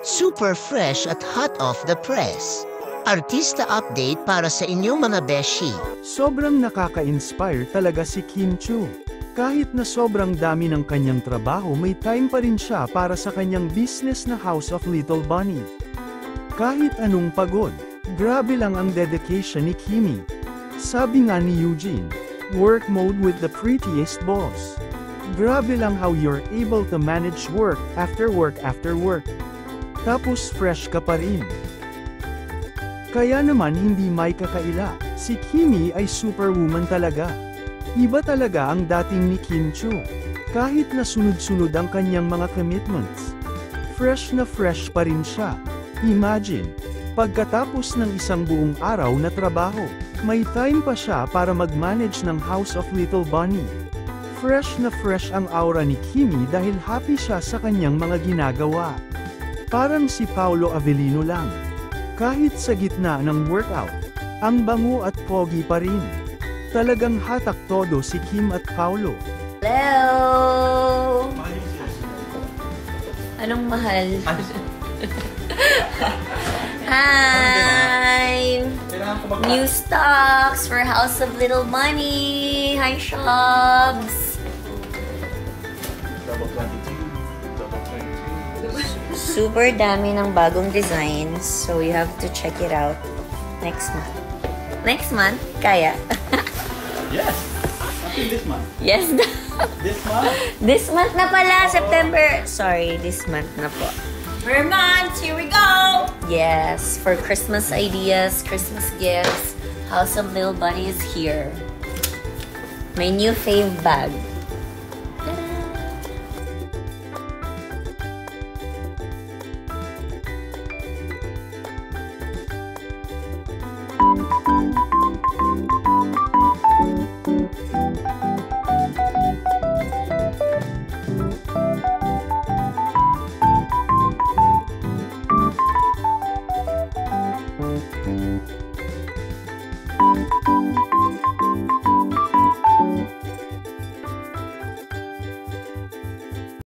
Super fresh at hot off the press. Artista update para sa inyong mga beshi. Sobrang nakaka-inspire talaga si Kim Chu. Kahit na sobrang dami ng kanyang trabaho, may time pa rin siya para sa kanyang business na House of Little Bunny. Kahit anong pagod, grabe lang ang dedication ni Kimi. Sabi nga ni Eugene, work mode with the prettiest boss. Grabe lang how you're able to manage work after work after work. Tapos fresh ka pa rin. Kaya naman hindi may kakaila, si Kimi ay superwoman talaga. Iba talaga ang dating ni Kim Chu. Kahit na sunod-sunod ang kanyang mga commitments. Fresh na fresh pa rin siya. Imagine, pagkatapos ng isang buong araw na trabaho, may time pa siya para mag-manage ng House of Little Bunny. Fresh na fresh ang aura ni Kimi dahil happy siya sa kanyang mga ginagawa. Parang si Paolo Avellino lang. Kahit sa gitna ng workout, ang bango at pogi pa rin. Talagang hatak todo si Kim at Paolo. Hello! Anong mahal? Hi! New stocks for House of Little Bunny! Hi, Shogs! Super dami ng bagong designs, so you have to check it out next month. Next month? Kaya? Yes! Actually, this month. Yes. This month? This month na pala, September. Sorry, this month na po. Per month, here we go! Yes, for Christmas ideas, Christmas gifts, House of Little Bunny is here. My new fave bag.